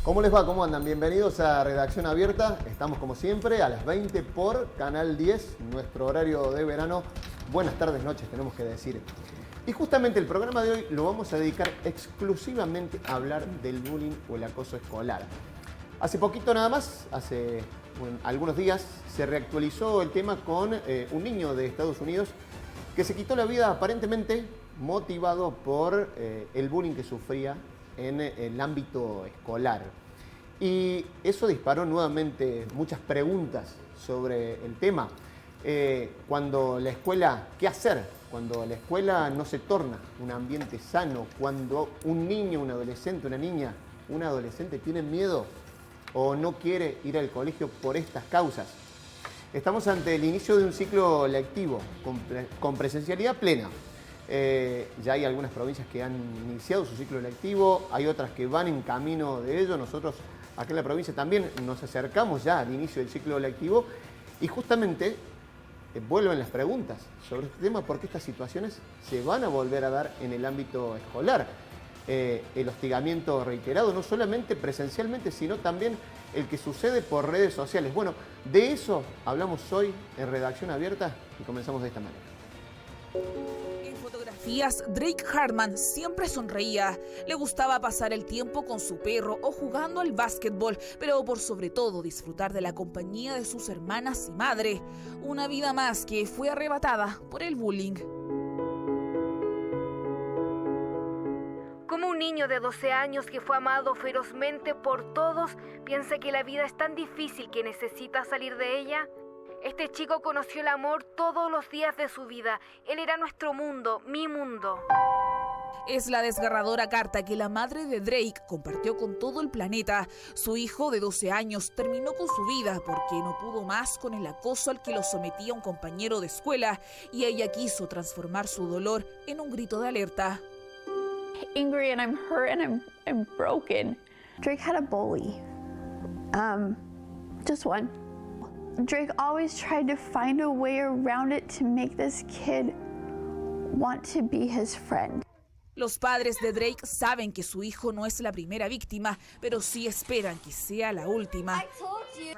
¿Cómo les va? ¿Cómo andan? Bienvenidos a Redacción Abierta. Estamos como siempre a las 20 por Canal 10, nuestro horario de verano. Buenas tardes, noches, tenemos que decir. Y justamente el programa de hoy lo vamos a dedicar exclusivamente a hablar del bullying o el acoso escolar. Hace poquito nada más, hace algunos días, se reactualizó el tema con un niño de Estados Unidos que se quitó la vida aparentemente motivado por el bullying que sufría en el ámbito escolar. Y eso disparó nuevamente muchas preguntas sobre el tema. Cuando la escuela, ¿qué hacer? Cuando la escuela no se torna un ambiente sano, cuando un niño, un adolescente, una niña, un adolescente tiene miedo o no quiere ir al colegio por estas causas. Estamos ante el inicio de un ciclo lectivo con presencialidad plena. Ya hay algunas provincias que han iniciado su ciclo lectivo, hay otras que van en camino de ello. Nosotros acá en la provincia también nos acercamos ya al inicio del ciclo lectivo y justamente vuelven las preguntas sobre este tema, porque estas situaciones se van a volver a dar en el ámbito escolar. El hostigamiento reiterado, no solamente presencialmente, sino también el que sucede por redes sociales. Bueno, de eso hablamos hoy en Redacción Abierta y comenzamos de esta manera. En fotografías, Drake Hartman siempre sonreía. Le gustaba pasar el tiempo con su perro o jugando al básquetbol, pero por sobre todo disfrutar de la compañía de sus hermanas y madre. Una vida más que fue arrebatada por el bullying. Como un niño de 12 años que fue amado ferozmente por todos, piensa que la vida es tan difícil que necesita salir de ella. Este chico conoció el amor todos los días de su vida. Él era nuestro mundo, mi mundo. Es la desgarradora carta que la madre de Drake compartió con todo el planeta. Su hijo de 12 años terminó con su vida porque no pudo más con el acoso al que lo sometía un compañero de escuela, y ella quiso transformar su dolor en un grito de alerta. Angry and I'm hurt and I'm broken. Drake had a bully. Just one. Drake always tried to find a way around it to make this kid want to be his friend. Los padres de Drake saben que su hijo no es la primera víctima, pero sí esperan que sea la última.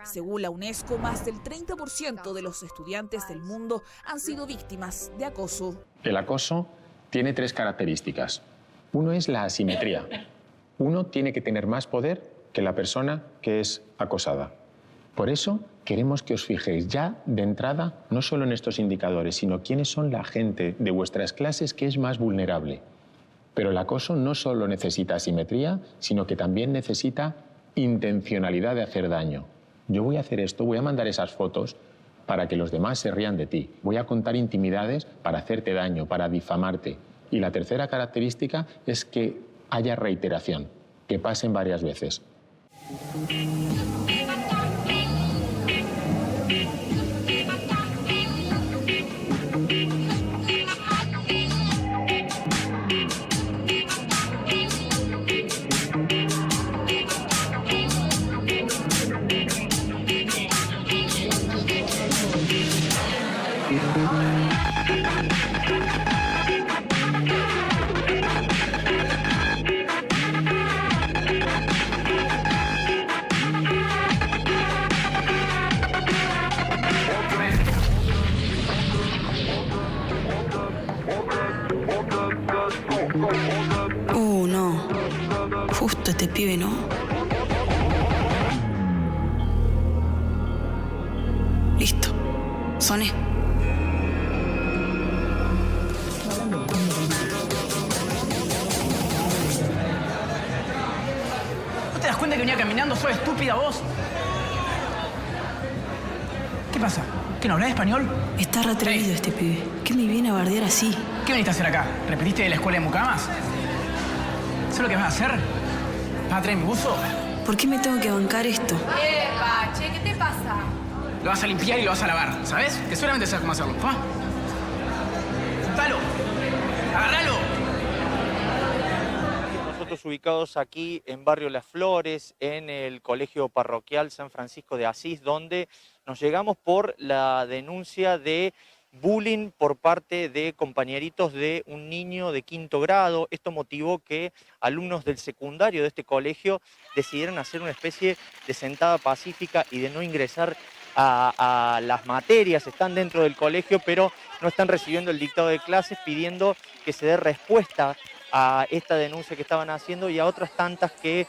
Según la UNESCO, más del 30% de los estudiantes del mundo han sido víctimas de acoso. El acoso tiene tres características. Uno es la asimetría. Uno tiene que tener más poder que la persona que es acosada. Por eso queremos que os fijéis ya de entrada no solo en estos indicadores, sino quiénes son la gente de vuestras clases que es más vulnerable. Pero el acoso no solo necesita asimetría, sino que también necesita intencionalidad de hacer daño. Yo voy a hacer esto, voy a mandar esas fotos para que los demás se rían de ti. Voy a contar intimidades para hacerte daño, para difamarte. Y la tercera característica es que haya reiteración, que pasen varias veces. No. Justo este pibe, ¿no? Listo. Soné. ¿No te das cuenta que venía caminando? ¿Sos estúpida vos? ¿Qué pasa? ¿Que no hablas español? Está retrevido este pibe. ¿Qué me viene a bardear así? ¿Qué viniste a hacer acá? ¿Repetiste de la escuela de Mucamas? ¿Eso es lo que vas a hacer? ¿Vas a traer mi buzo? ¿Por qué me tengo que bancar esto? Epa, che, ¿qué te pasa? Lo vas a limpiar y lo vas a lavar, ¿sabes? Que seguramente sabes cómo hacerlo. ¿Ah? ¡Juntalo! ¡Agárralo! Nosotros ubicados aquí en Barrio Las Flores, en el Colegio Parroquial San Francisco de Asís, donde nos llegamos por la denuncia de bullying por parte de compañeritos de un niño de 5º grado. Esto motivó que alumnos del secundario de este colegio decidieran hacer una especie de sentada pacífica y de no ingresar a las materias. Están dentro del colegio, pero no están recibiendo el dictado de clases, pidiendo que se dé respuesta a esta denuncia que estaban haciendo y a otras tantas que,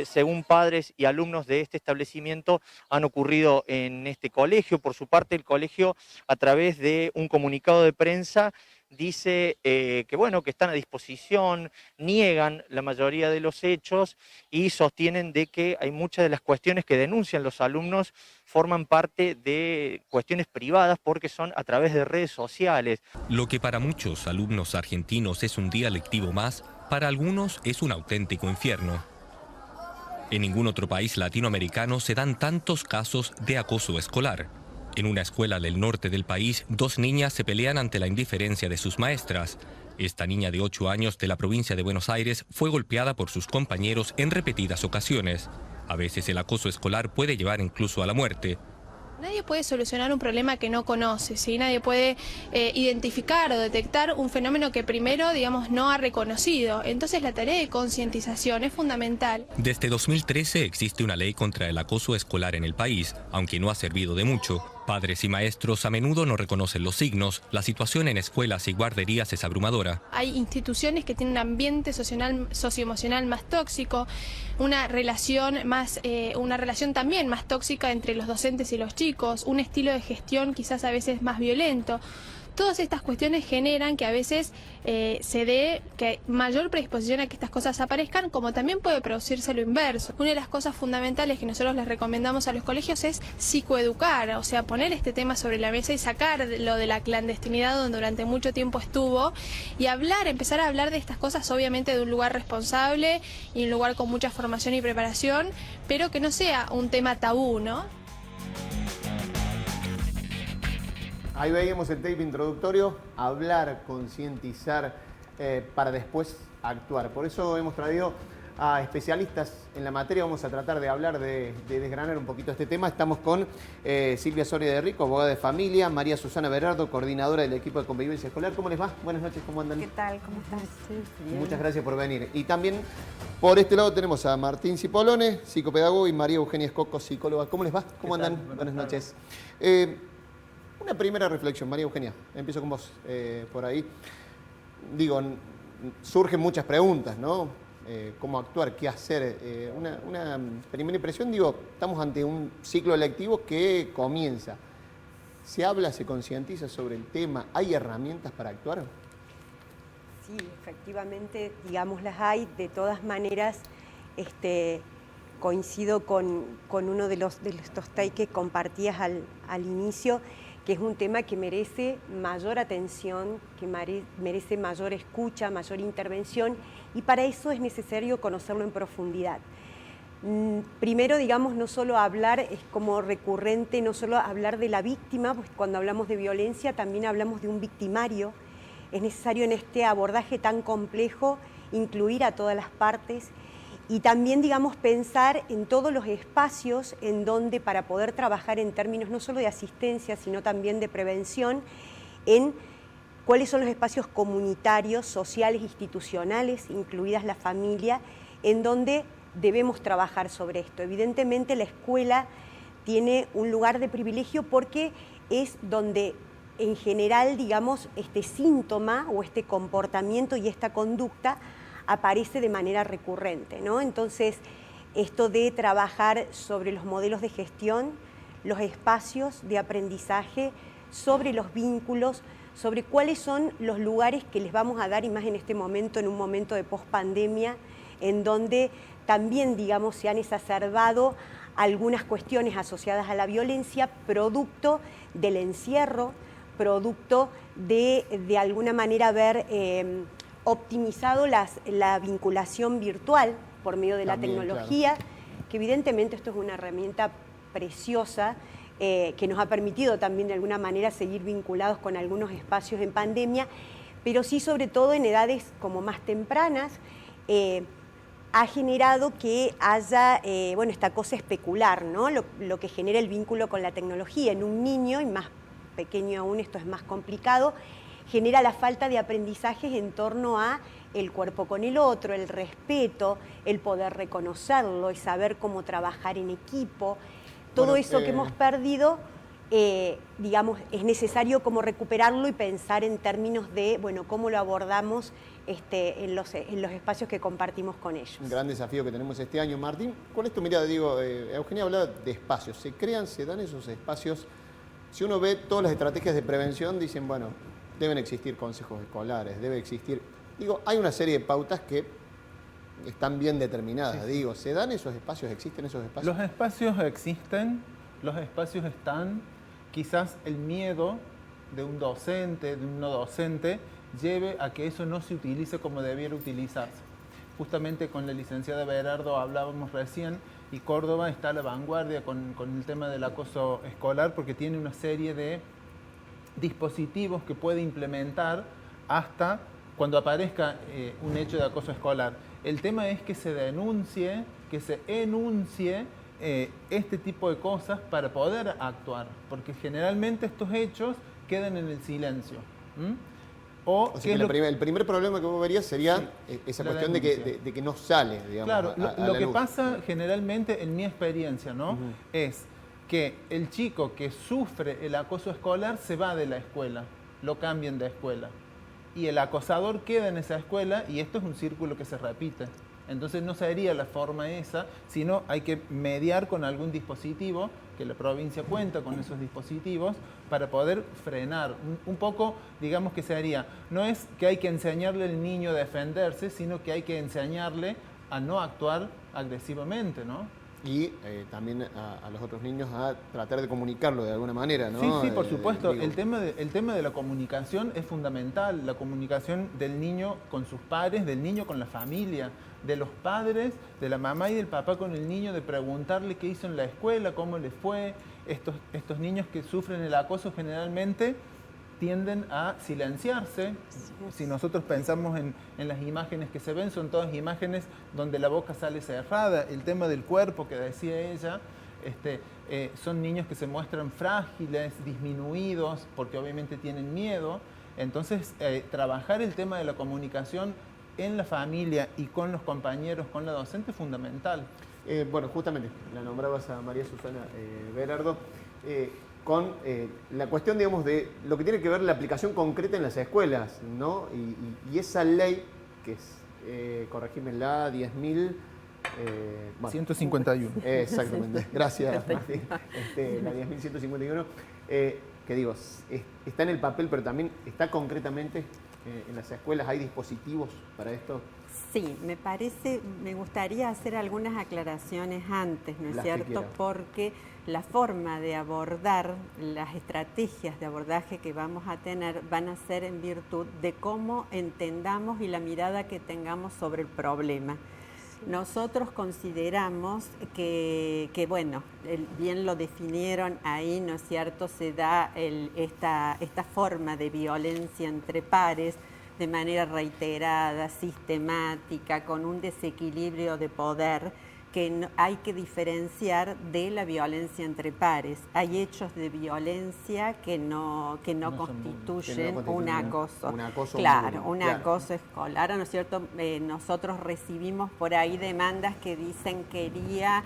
según padres y alumnos de este establecimiento, han ocurrido en este colegio. Por su parte, el colegio, a través de un comunicado de prensa, dice que están a disposición, niegan la mayoría de los hechos y sostienen de que hay muchas de las cuestiones que denuncian los alumnos forman parte de cuestiones privadas porque son a través de redes sociales. Lo que para muchos alumnos argentinos es un día lectivo más, para algunos es un auténtico infierno. En ningún otro país latinoamericano se dan tantos casos de acoso escolar. En una escuela del norte del país, 2 niñas se pelean ante la indiferencia de sus maestras. Esta niña de 8 años de la provincia de Buenos Aires fue golpeada por sus compañeros en repetidas ocasiones. A veces el acoso escolar puede llevar incluso a la muerte. Nadie puede solucionar un problema que no conoce, ¿sí? Nadie puede identificar o detectar un fenómeno que primero, no ha reconocido. Entonces la tarea de concientización es fundamental. Desde 2013 existe una ley contra el acoso escolar en el país, aunque no ha servido de mucho. Padres y maestros a menudo no reconocen los signos. La situación en escuelas y guarderías es abrumadora. Hay instituciones que tienen un ambiente socioemocional más tóxico, una relación también más tóxica entre los docentes y los chicos, un estilo de gestión quizás a veces más violento. Todas estas cuestiones generan que a veces se dé que mayor predisposición a que estas cosas aparezcan, como también puede producirse lo inverso. Una de las cosas fundamentales que nosotros les recomendamos a los colegios es psicoeducar, o sea, poner este tema sobre la mesa y sacar lo de la clandestinidad donde durante mucho tiempo estuvo y empezar a hablar de estas cosas obviamente de un lugar responsable y un lugar con mucha formación y preparación, pero que no sea un tema tabú, ¿no? Ahí veíamos el tape introductorio, hablar, concientizar para después actuar. Por eso hemos traído a especialistas en la materia. Vamos a tratar de hablar, de desgranar un poquito este tema. Estamos con Silvia Soria de Rico, abogada de familia, María Susana Berardo, coordinadora del equipo de convivencia escolar. ¿Cómo les va? Buenas noches, ¿cómo andan? ¿Qué tal? ¿Cómo estás? Sí, muchas gracias por venir. Y también por este lado tenemos a Martín Cipolone, psicopedagogo, y María Eugenia Escoco, psicóloga. ¿Cómo les va? ¿Cómo andan? Buenas noches. Una primera reflexión, María Eugenia, empiezo con vos por ahí. Digo, surgen muchas preguntas, ¿no? ¿Cómo actuar? ¿Qué hacer? Una primera impresión, digo, estamos ante un ciclo lectivo que comienza. ¿Se habla, se concientiza sobre el tema? ¿Hay herramientas para actuar? Sí, efectivamente, digamos, las hay. De todas maneras, coincido con uno de estos takes que compartías al inicio, que es un tema que merece mayor atención, que merece mayor escucha, mayor intervención, y para eso es necesario conocerlo en profundidad. Primero, digamos, no solo hablar, es como recurrente, no solo hablar de la víctima, pues cuando hablamos de violencia también hablamos de un victimario. Es necesario en este abordaje tan complejo incluir a todas las partes y también, digamos, pensar en todos los espacios en donde, para poder trabajar en términos no solo de asistencia, sino también de prevención, en cuáles son los espacios comunitarios, sociales, institucionales, incluidas la familia, en donde debemos trabajar sobre esto. Evidentemente la escuela tiene un lugar de privilegio porque es donde en general, digamos, este síntoma o este comportamiento y esta conducta aparece de manera recurrente, ¿no? Entonces, esto de trabajar sobre los modelos de gestión, los espacios de aprendizaje, sobre los vínculos, sobre cuáles son los lugares que les vamos a dar, y más en este momento, en un momento de pospandemia, en donde también, digamos, se han exacerbado algunas cuestiones asociadas a la violencia, producto del encierro, producto de alguna manera haber optimizado la vinculación virtual por medio de también, la tecnología, claro, que evidentemente esto es una herramienta preciosa que nos ha permitido también de alguna manera seguir vinculados con algunos espacios en pandemia, pero sí sobre todo en edades como más tempranas, ha generado que haya, esta cosa especular, ¿no? Lo que genera el vínculo con la tecnología en un niño y más pequeño aún esto es más complicado, genera la falta de aprendizajes en torno a el cuerpo con el otro, el respeto, el poder reconocerlo, el saber cómo trabajar en equipo. Todo eso que hemos perdido, digamos, es necesario como recuperarlo y pensar en términos de, bueno, cómo lo abordamos en los espacios que compartimos con ellos. Un gran desafío que tenemos este año. Martín, con esto, mira, digo, Eugenia hablaba de espacios. Se dan esos espacios. Si uno ve todas las estrategias de prevención, dicen, bueno, deben existir consejos escolares, debe existir... Digo, hay una serie de pautas que están bien determinadas. Sí. Digo, ¿se dan esos espacios? ¿Existen esos espacios? Los espacios existen, los espacios están. Quizás el miedo de un docente, de un no docente, lleve a que eso no se utilice como debiera utilizarse. Justamente con la licenciada Berardo hablábamos recién, y Córdoba está a la vanguardia con el tema del acoso escolar, porque tiene una serie de dispositivos que puede implementar hasta cuando aparezca un hecho de acoso escolar. El tema es que se denuncie, que se enuncie este tipo de cosas para poder actuar, porque generalmente estos hechos quedan en el silencio. O sea que el primer problema que vos verías sería esa cuestión de que no sale, digamos. Claro, lo que pasa generalmente, en mi experiencia, ¿no? Es que el chico que sufre el acoso escolar se va de la escuela, lo cambian de escuela. Y el acosador queda en esa escuela y esto es un círculo que se repite. Entonces no sería la forma esa, sino hay que mediar con algún dispositivo, que la provincia cuenta con esos dispositivos, para poder frenar. Un poco, digamos que sería, no es que hay que enseñarle al niño a defenderse, sino que hay que enseñarle a no actuar agresivamente, ¿no? Y también a los otros niños a tratar de comunicarlo de alguna manera, ¿no? Sí, por supuesto. El tema de la comunicación es fundamental. La comunicación del niño con sus padres, del niño con la familia, de los padres, de la mamá y del papá con el niño, de preguntarle qué hizo en la escuela, cómo le fue. Estos niños que sufren el acoso generalmente tienden a silenciarse. Si nosotros pensamos en las imágenes que se ven, son todas imágenes donde la boca sale cerrada. El tema del cuerpo que decía ella, son niños que se muestran frágiles, disminuidos, porque obviamente tienen miedo. Entonces, trabajar el tema de la comunicación en la familia y con los compañeros, con la docente, es fundamental. Bueno, justamente, la nombrabas a María Susana Berardo, con la cuestión, digamos, de lo que tiene que ver la aplicación concreta en las escuelas, ¿no? Y esa ley, que es, corregímela, 10.000... 151. Exactamente, gracias Martín. La 10.151, que digo, está en el papel, pero también está concretamente en las escuelas. ¿Hay dispositivos para esto? Sí, me gustaría hacer algunas aclaraciones antes, ¿no es cierto? Porque la forma de abordar, las estrategias de abordaje que vamos a tener van a ser en virtud de cómo entendamos y la mirada que tengamos sobre el problema. Nosotros consideramos que bueno, bien lo definieron ahí, ¿no es cierto? Se da esta forma de violencia entre pares de manera reiterada, sistemática, con un desequilibrio de poder que hay que diferenciar de la violencia entre pares. Hay hechos de violencia que no constituyen un acoso. Claro, un acoso escolar, ¿no es cierto? Nosotros recibimos por ahí demandas que dicen quería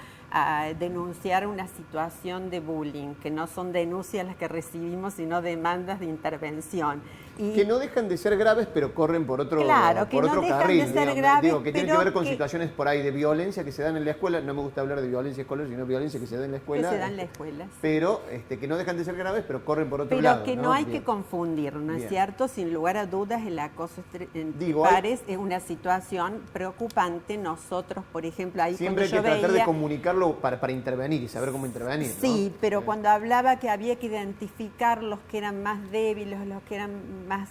denunciar una situación de bullying, que no son denuncias las que recibimos, sino demandas de intervención. Y que no dejan de ser graves, pero corren por otro, claro, por otro carril. De ser graves, digo, que tienen que ver con situaciones por ahí de violencia que se dan en la escuela. No me gusta hablar de violencia escolar, sino violencia que se da en la escuela. Que se da en la escuela. Pero que no dejan de ser graves, pero corren por otro lado. lado. Pero que no hay que confundir, ¿no es cierto? Sin lugar a dudas, el acoso entre pares es una situación preocupante. Nosotros, por ejemplo, ahí siempre hay que tratar de comunicarlo para intervenir y saber cómo intervenir, sí, ¿no? Pero cuando hablaba que había que identificar los que eran más débiles, los que eran más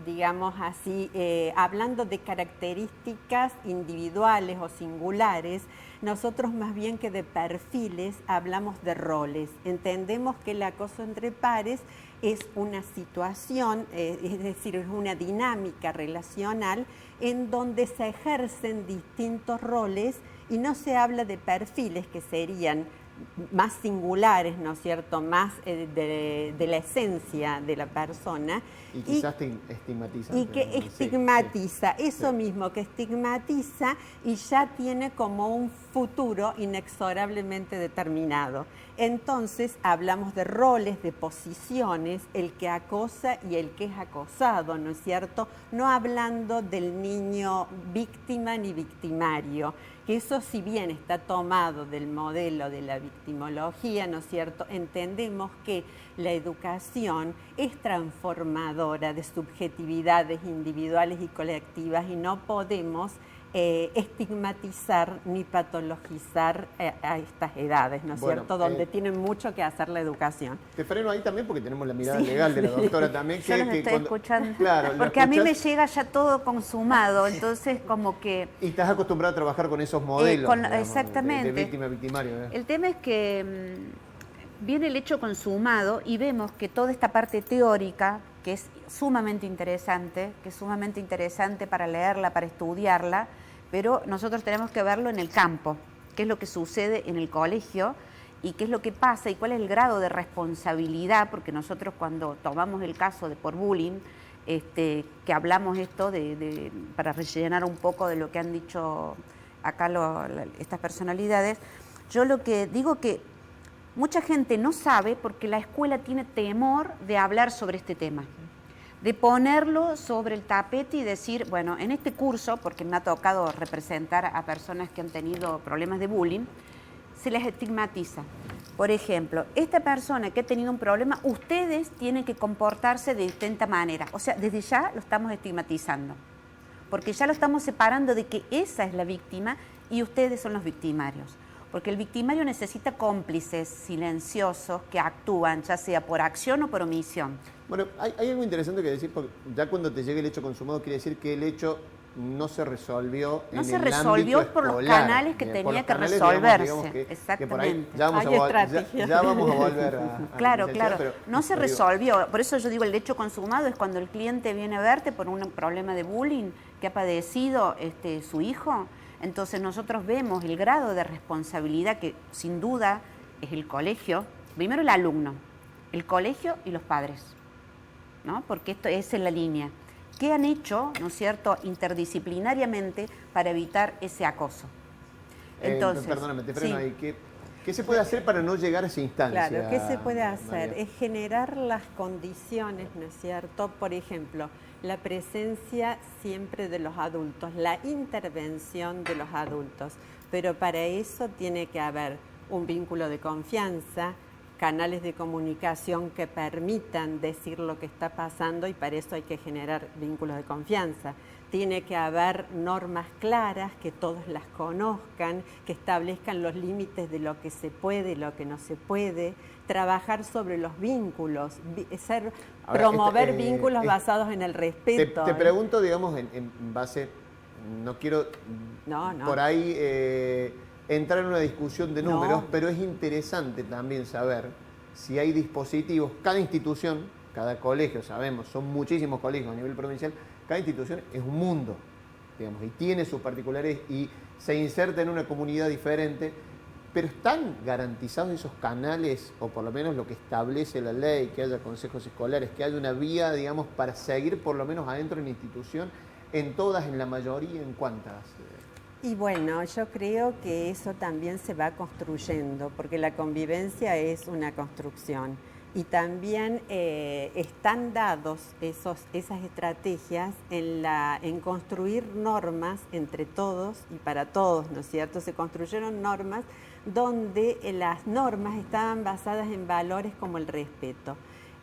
digamos así, hablando de características individuales o singulares, nosotros más bien que de perfiles hablamos de roles. Entendemos que el acoso entre pares es una situación, es decir, es una dinámica relacional en donde se ejercen distintos roles y no se habla de perfiles que serían más singulares, ¿no es cierto?, más de la esencia de la persona. Y quizás estigmatiza. Y que estigmatiza, eso mismo, que estigmatiza y ya tiene como un futuro inexorablemente determinado. Entonces hablamos de roles, de posiciones, el que acosa y el que es acosado, ¿no es cierto? No hablando del niño víctima ni victimario, que eso si bien está tomado del modelo de la victimología, ¿no es cierto? Entendemos que la educación es transformadora de subjetividades individuales y colectivas y no podemos estigmatizar ni patologizar a estas edades, ¿no es cierto? Donde tienen mucho que hacer la educación. Te freno ahí también porque tenemos la mirada legal de la doctora también. Yo los estoy escuchando. Claro, porque a mí me llega ya todo consumado, entonces como que... Y estás acostumbrado a trabajar con esos modelos. Digamos, exactamente. De víctima, victimario. El tema es que viene el hecho consumado y vemos que toda esta parte teórica, que es sumamente interesante, para leerla, para estudiarla, pero nosotros tenemos que verlo en el campo, qué es lo que sucede en el colegio y qué es lo que pasa y cuál es el grado de responsabilidad, porque nosotros cuando tomamos el caso de por bullying, que hablamos esto para rellenar un poco de lo que han dicho acá estas personalidades, yo lo que digo que mucha gente no sabe porque la escuela tiene temor de hablar sobre este tema, de ponerlo sobre el tapete y decir, bueno, en este curso, porque me ha tocado representar a personas que han tenido problemas de bullying, se les estigmatiza. Por ejemplo, esta persona que ha tenido un problema, ustedes tienen que comportarse de distinta manera. O sea, desde ya lo estamos estigmatizando, porque ya lo estamos separando de que esa es la víctima y ustedes son los victimarios. Porque el victimario necesita cómplices silenciosos que actúan, ya sea por acción o por omisión. Bueno, hay algo interesante que decir, porque ya cuando te llegue el hecho consumado quiere decir que el hecho no se resolvió en el ámbito escolar. No se resolvió por los canales que tenía que resolverse. Digamos que exactamente. por ahí ya vamos a volver a claro, pero no se resolvió. Por eso yo digo, el hecho consumado es cuando el cliente viene a verte por un problema de bullying que ha padecido su hijo. Entonces nosotros vemos el grado de responsabilidad que sin duda es el colegio, primero el alumno, el colegio y los padres, ¿no? Porque esto es en la línea. ¿Qué han hecho, ¿no es cierto?, interdisciplinariamente para evitar ese acoso? Entonces, perdóname, te freno ahí. ¿Qué se puede hacer para no llegar a esa instancia? Claro, ¿qué se puede hacer? María. Es generar las condiciones, ¿no es cierto? Por ejemplo, la presencia siempre de los adultos, la intervención de los adultos. Pero para eso tiene que haber un vínculo de confianza, canales de comunicación que permitan decir lo que está pasando y para eso hay que generar vínculos de confianza. Tiene que haber normas claras, que todos las conozcan, que establezcan los límites de lo que se puede y lo que no se puede, trabajar sobre los vínculos, promover vínculos basados en el respeto. Te pregunto, digamos, en base, no quiero por ahí entrar en una discusión de números, pero es interesante también saber si hay dispositivos, cada institución, cada colegio, sabemos, son muchísimos colegios a nivel provincial, cada institución es un mundo, digamos, y tiene sus particulares y se inserta en una comunidad diferente, pero ¿están garantizados esos canales, o por lo menos lo que establece la ley, que haya consejos escolares, que haya una vía, digamos, para seguir por lo menos adentro de la institución, en todas, en la mayoría, en cuántas? Y bueno, yo creo que eso también se va construyendo, porque la convivencia es una construcción. Y también están dados esas estrategias en construir normas entre todos y para todos, ¿no es cierto? Se construyeron normas donde las normas estaban basadas en valores como el respeto.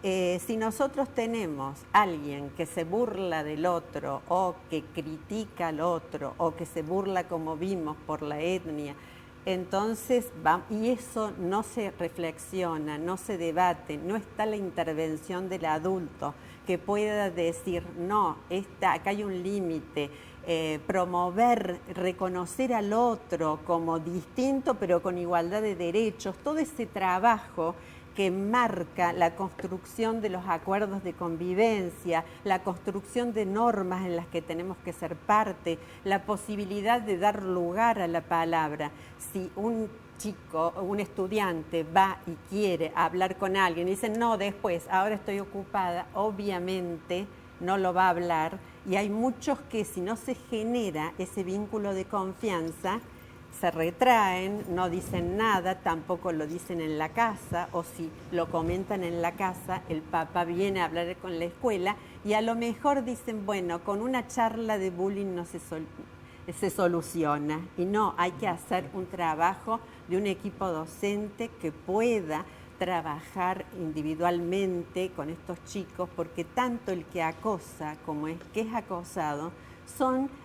Si nosotros tenemos alguien que se burla del otro o que critica al otro o que se burla, como vimos, por la etnia, entonces, y eso no se reflexiona, no se debate, no está la intervención del adulto que pueda decir, no, acá hay un límite, promover, reconocer al otro como distinto pero con igualdad de derechos, todo ese trabajo que marca la construcción de los acuerdos de convivencia, la construcción de normas en las que tenemos que ser parte, la posibilidad de dar lugar a la palabra. Si un chico, un estudiante va y quiere hablar con alguien y dice, no, después, ahora estoy ocupada, obviamente no lo va a hablar, y hay muchos que si no se genera ese vínculo de confianza, se retraen, no dicen nada, tampoco lo dicen en la casa, o si lo comentan en la casa, el papá viene a hablar con la escuela y a lo mejor dicen, bueno, con una charla de bullying no se soluciona. Y no, hay que hacer un trabajo de un equipo docente que pueda trabajar individualmente con estos chicos, porque tanto el que acosa como el que es acosado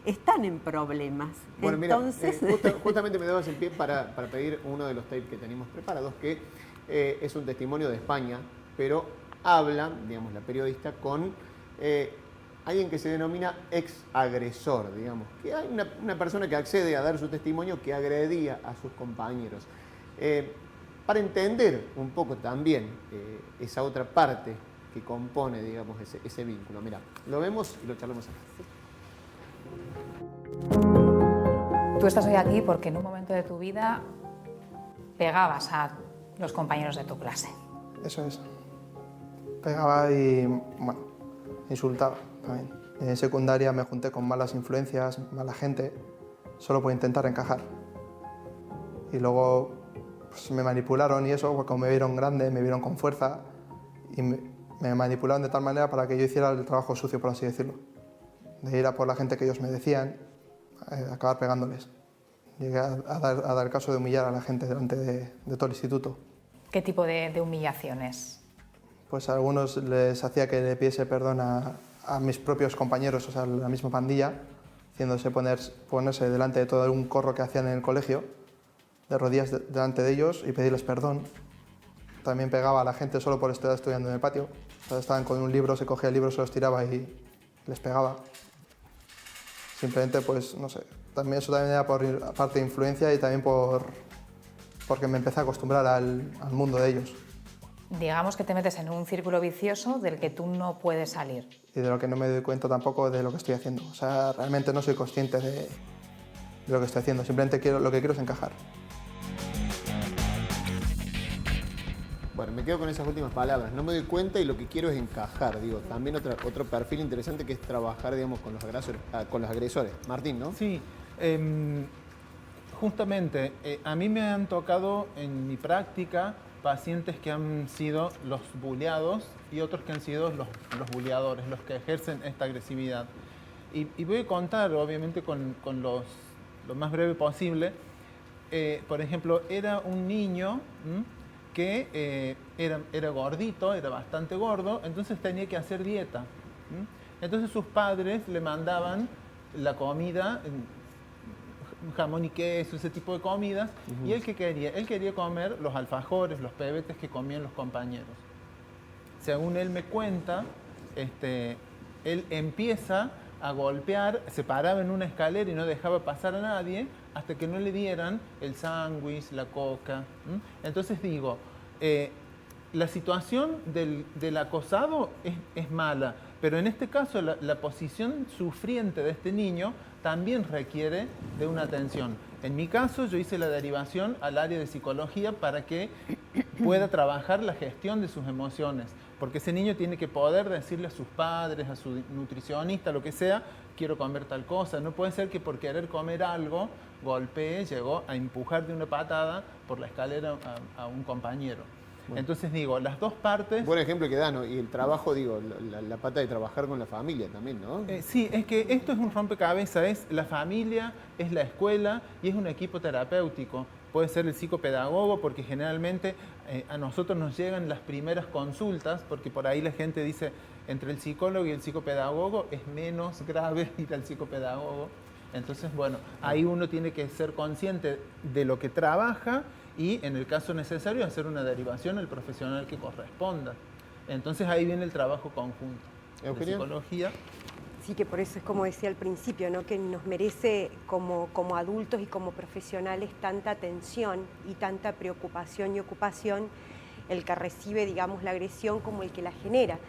están en problemas. Bueno, entonces, mira, justamente me dabas el pie para pedir uno de los tapes que tenemos preparados, que es un testimonio de España, pero habla, digamos, la periodista con alguien que se denomina ex-agresor, digamos, que hay una persona que accede a dar su testimonio que agredía a sus compañeros. Para entender un poco también esa otra parte que compone, digamos, ese vínculo. Mira, lo vemos y lo charlamos acá. Tú estás hoy aquí porque en un momento de tu vida pegabas a los compañeros de tu clase. Eso es. Pegaba y, bueno, insultaba también. En secundaria me junté con malas influencias, mala gente, solo por intentar encajar. Y luego pues, me manipularon y eso, porque como me vieron grande, me vieron con fuerza y me manipularon de tal manera para que yo hiciera el trabajo sucio, por así decirlo. De ir a por la gente que ellos me decían, acabar pegándoles. Llegué a dar caso de humillar a la gente delante de todo el instituto. ¿Qué tipo de humillaciones? Pues a algunos les hacía que le pidiese perdón a mis propios compañeros, o sea, la misma pandilla, haciéndose ponerse delante de todo un corro que hacían en el colegio, de rodillas delante de ellos y pedirles perdón. También pegaba a la gente solo por estar estudiando en el patio. O sea, estaban con un libro, se cogía el libro, se los tiraba y les pegaba. Simplemente, pues, no sé, también eso también era por parte de influencia y también porque me empecé a acostumbrar al mundo de ellos. Digamos que te metes en un círculo vicioso del que tú no puedes salir. Y de lo que no me doy cuenta tampoco de lo que estoy haciendo. O sea, realmente no soy consciente de lo que estoy haciendo, simplemente lo que quiero es encajar. Bueno, me quedo con esas últimas palabras. No me doy cuenta y lo que quiero es encajar. Digo, también otro perfil interesante que es trabajar, digamos, con los agresores. Martín, ¿no? Sí. Justamente, a mí me han tocado en mi práctica pacientes que han sido los bulleados y otros que han sido los bulleadores, los que ejercen esta agresividad. Y voy a contar, obviamente, con lo más breve posible. Por ejemplo, era un niño que era gordito, era bastante gordo, entonces tenía que hacer dieta. Entonces sus padres le mandaban la comida, jamón y queso, ese tipo de comidas, y él ¿qué quería? Él quería comer los alfajores, los pebetes que comían los compañeros. Según él me cuenta, él empieza a golpear, se paraba en una escalera y no dejaba pasar a nadie hasta que no le dieran el sándwich, la coca. Entonces digo, la situación del acosado es mala, pero en este caso la posición sufriente de este niño también requiere de una atención. En mi caso, yo hice la derivación al área de psicología para que pueda trabajar la gestión de sus emociones, porque ese niño tiene que poder decirle a sus padres, a su nutricionista, lo que sea, quiero comer tal cosa. No puede ser que por querer comer algo golpee, llegó a empujar de una patada por la escalera a un compañero. Bueno. Entonces digo, las dos partes... Buen ejemplo que da, ¿no? Y el trabajo, digo, la pata de trabajar con la familia también, ¿no? Sí, es que esto es un rompecabezas, es la familia, es la escuela y es un equipo terapéutico. Puede ser el psicopedagogo, porque generalmente a nosotros nos llegan las primeras consultas, porque por ahí la gente dice, entre el psicólogo y el psicopedagogo es menos grave ir al psicopedagogo. Entonces, bueno, ahí uno tiene que ser consciente de lo que trabaja y, en el caso necesario, hacer una derivación al profesional que corresponda. Entonces, ahí viene el trabajo conjunto de psicología. Sí, que por eso es como decía al principio, ¿no? Que nos merece como adultos y como profesionales tanta atención y tanta preocupación y ocupación. el que recibe, digamos, la agresión como el que la genera,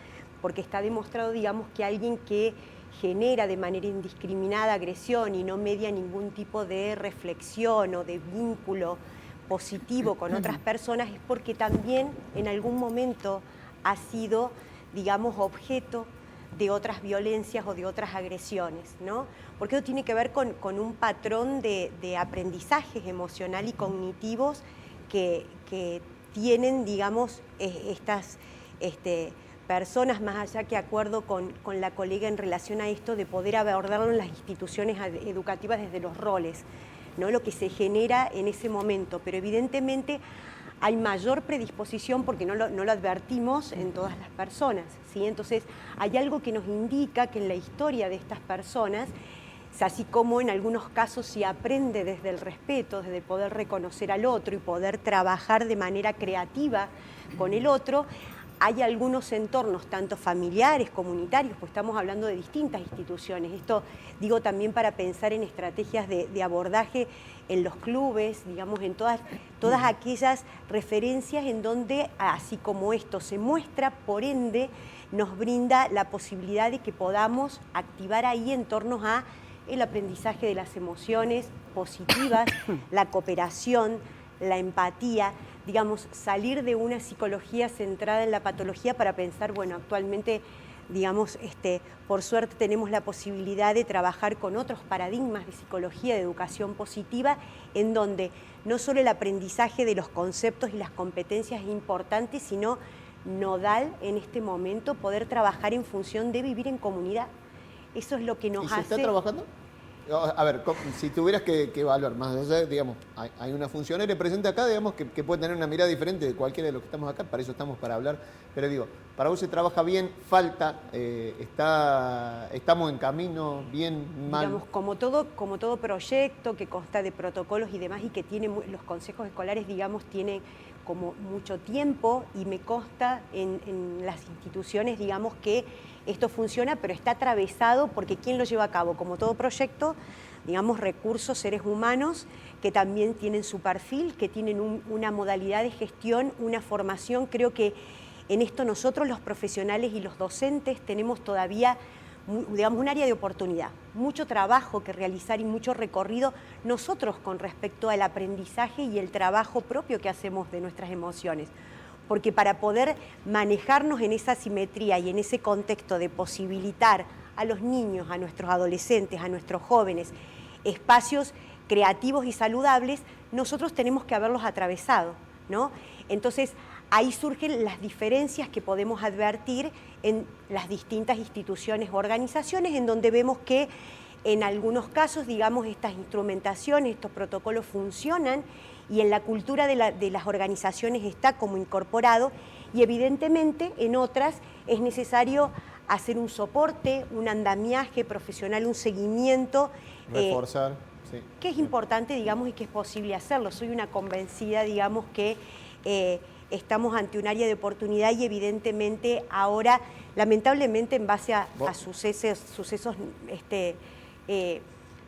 porque está demostrado, digamos, que alguien que genera de manera indiscriminada agresión y no media ningún tipo de reflexión o de vínculo positivo con otras personas es porque también en algún momento ha sido, digamos, objeto de otras violencias o de otras agresiones, ¿no? Porque eso tiene que ver con un patrón de aprendizajes emocional y cognitivos que tienen, digamos, estas personas, más allá que acuerdo con la colega en relación a esto de poder abordarlo en las instituciones educativas desde los roles, ¿no? Lo que se genera en ese momento, pero evidentemente hay mayor predisposición porque no lo advertimos en todas las personas, ¿sí? Entonces hay algo que nos indica que en la historia de estas personas, así como en algunos casos se aprende desde el respeto, desde poder reconocer al otro y poder trabajar de manera creativa con el otro, hay algunos entornos, tanto familiares, comunitarios, pues estamos hablando de distintas instituciones. Esto digo también para pensar en estrategias de abordaje en los clubes, digamos, en todas aquellas referencias en donde, así como esto se muestra, por ende, nos brinda la posibilidad de que podamos activar ahí en torno a el aprendizaje de las emociones positivas, la cooperación, la empatía, digamos, salir de una psicología centrada en la patología para pensar, bueno, actualmente, digamos, por suerte tenemos la posibilidad de trabajar con otros paradigmas de psicología, de educación positiva, en donde no solo el aprendizaje de los conceptos y las competencias es importante, sino nodal en este momento poder trabajar en función de vivir en comunidad. Eso es lo que nos hace... ¿Y se está trabajando? A ver, si tuvieras que evaluar más, o sea, digamos, hay una funcionaria presente acá, digamos, que puede tener una mirada diferente de cualquiera de los que estamos acá, para eso estamos, para hablar, pero digo, para vos se trabaja bien, falta, estamos en camino, bien, mal. Digamos, como todo proyecto que consta de protocolos y demás y que tiene los consejos escolares, digamos, tienen como mucho tiempo y me consta en las instituciones, digamos, que esto funciona, pero está atravesado porque ¿quién lo lleva a cabo? Como todo proyecto, digamos, recursos, seres humanos que también tienen su perfil, que tienen una modalidad de gestión, una formación. Creo que en esto nosotros los profesionales y los docentes tenemos todavía, digamos, un área de oportunidad, mucho trabajo que realizar y mucho recorrido nosotros con respecto al aprendizaje y el trabajo propio que hacemos de nuestras emociones. Porque para poder manejarnos en esa simetría y en ese contexto de posibilitar a los niños, a nuestros adolescentes, a nuestros jóvenes, espacios creativos y saludables, nosotros tenemos que haberlos atravesado, ¿no? Entonces, ahí surgen las diferencias que podemos advertir en las distintas instituciones o organizaciones, en donde vemos que en algunos casos, digamos, estas instrumentaciones, estos protocolos funcionan y en la cultura de las organizaciones está como incorporado y evidentemente en otras es necesario hacer un soporte, un andamiaje profesional, un seguimiento. Reforzar, sí. Que es importante, digamos, y que es posible hacerlo. Soy una convencida, digamos, que estamos ante un área de oportunidad y evidentemente ahora, lamentablemente, en base a sucesos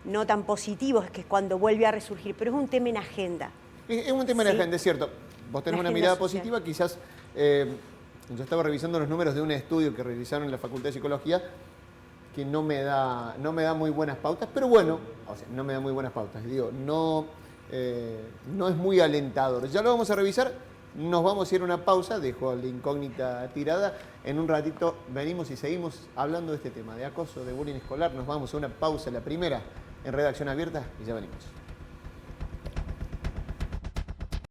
no tan positivos, que es cuando vuelve a resurgir, pero es un tema en agenda. Es un tema en agenda, es cierto. Vos tenés una mirada positiva, quizás... yo estaba revisando los números de un estudio que realizaron en la Facultad de Psicología que no me da muy buenas pautas, pero bueno, o sea, no me da muy buenas pautas. Digo, no es muy alentador. Ya lo vamos a revisar, nos vamos a ir a una pausa, dejo la incógnita tirada. En un ratito venimos y seguimos hablando de este tema, de acoso, de bullying escolar. Nos vamos a una pausa, la primera, en Redacción Abierta, y ya venimos.